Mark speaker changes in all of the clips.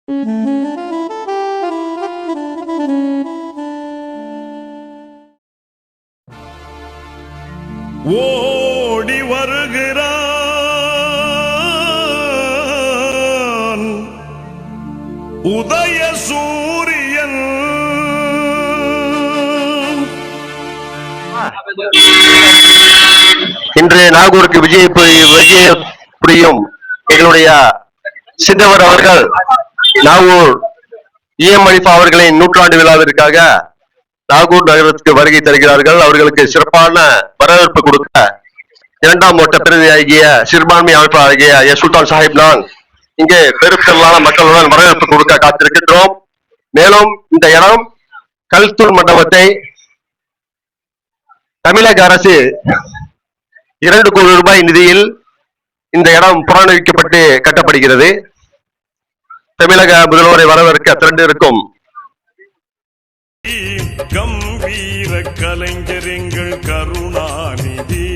Speaker 1: ஓடி வருகிறான் உதய சூரியன்.
Speaker 2: இன்று நாகூருக்கு விஜய புரியும் எங்களுடைய சித்தவர் அவர்கள் நாகூர் இஎம்.அலிஃபா அவர்களின் நூற்றாண்டு விழாவிற்காக நாகூர் நகரத்துக்கு வருகை தருகிறார்கள். அவர்களுக்கு சிறப்பான வரவேற்பு கொடுக்க இரண்டாம் ஓட்ட பிரதியாகிய சிறுபான்மை அமைப்பு ஆகிய சுல்தான் சாஹிப் நான் இங்கே பெருத்திரளான மக்களுடன் வரவேற்பு கொடுக்க காத்திருக்கின்றோம். மேலும் இந்த இடம் கல்தூள் மண்டபத்தை தமிழக அரசு 2 கோடி ரூபாய் நிதியில் இந்த இடம் புனரமைக்கப்பட்டு கட்டப்படுகிறது. தமிழக முதல்வரை வரவேற்க திரண்டிருக்கும்
Speaker 1: கம்பீர கலைஞர் எங்கள் கருணாநிதி.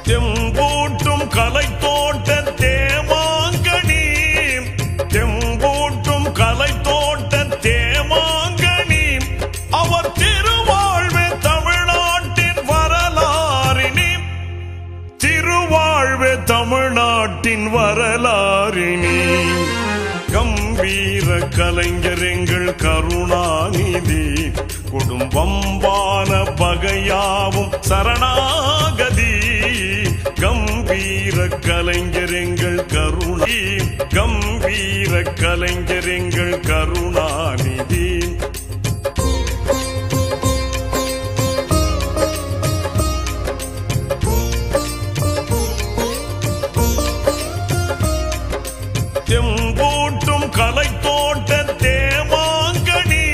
Speaker 1: தெம்பூட்டும் கலை தோட்ட தேமாங்கனி, தெம்பூட்டும் கலை தோட்ட தேமாங்கனி, அவர் திருவாழ்வே தமிழ்நாட்டின் வரலாறினி, திருவாழ்வே தமிழ்நாட்டின் வரலாறினி. கம்பீர கலைஞர் எங்கள் கருணாநிதி, குடும்பம்பான பகையாவும் சரணாகதி. கம்பீர கலைஞர் எங்கள் கருணி, கம்பீர கலைஞர் எங்கள் கருணாநிதி. தெம்பூட்டும் கலை தோட்ட தேமாங்கனி,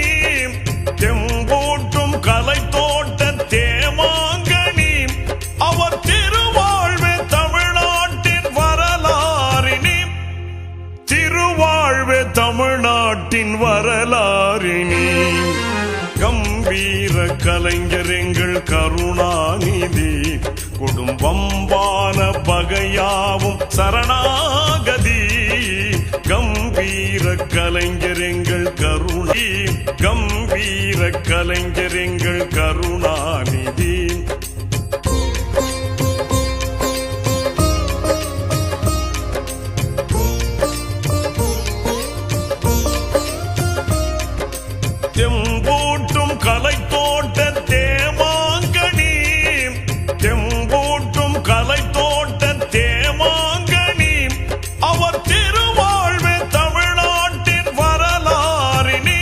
Speaker 1: தெம்பூட்டும் கலை தோட்ட தேமாங்கனி, அவர் திருவாழ்வே தமிழ்நாட்டின் வரலாறினி, திருவாழ்வே தமிழ்நாட்டின் வரலாறினி. கம்பீர கலைஞர் எங்கள் கருணாநிதி, குடும்பம்பான பகையாவும் சரணாகதி. கம்பீர கலைஞர் எங்கள் கருணி, கம்பீர கலைஞர் எங்கள் கருணாநிதி. தெம்பூட்டும் கலை தோட்ட தேமாங்கனி, தெம்பூட்டும் கலை தோட்ட தேமாங்கனி, அவர் திருவாழ்வே தமிழ்நாட்டின் வரலாறினி,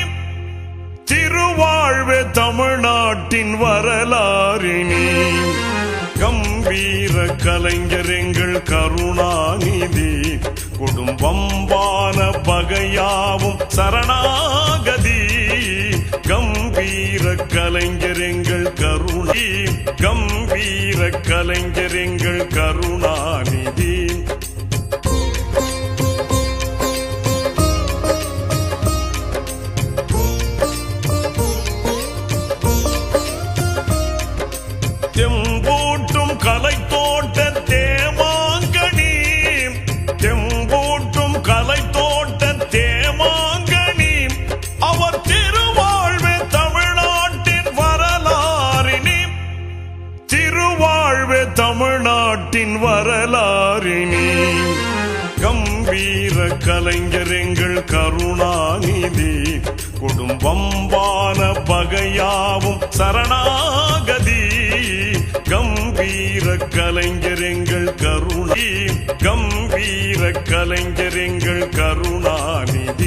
Speaker 1: திருவாழ்வே தமிழ்நாட்டின் வரலாறினி. கம்பீர கலைஞர் எங்கள் கருணாநிதி, குடும்பம்பான பகையாவும் சரணாகதி. கம்பீர கலைஞர் எங்கள் கருணி, கம்பீர கலைஞர் எங்கள் கருணாநிதி. தெம்பூட்டும் கலை தோட்ட தேமாங்கனி, தெம்பூட்டும் கலை தோட்ட தேமாங்கனி, அவர் திருவாழ்வே தமிழ்நாட்டின் வரலாறினி, திருவாழ்வே தமிழ்நாட்டின் வரலாறினி. கம்பீர கலைஞர் எங்கள் கருணாநிதி, குடும்பம்பான பகையாவும் சரணாகதி. கம்பீர கலைஞர் எங்கள் கருணி, கம்பீர கலைஞர் எங்கள் கருணாநிதி.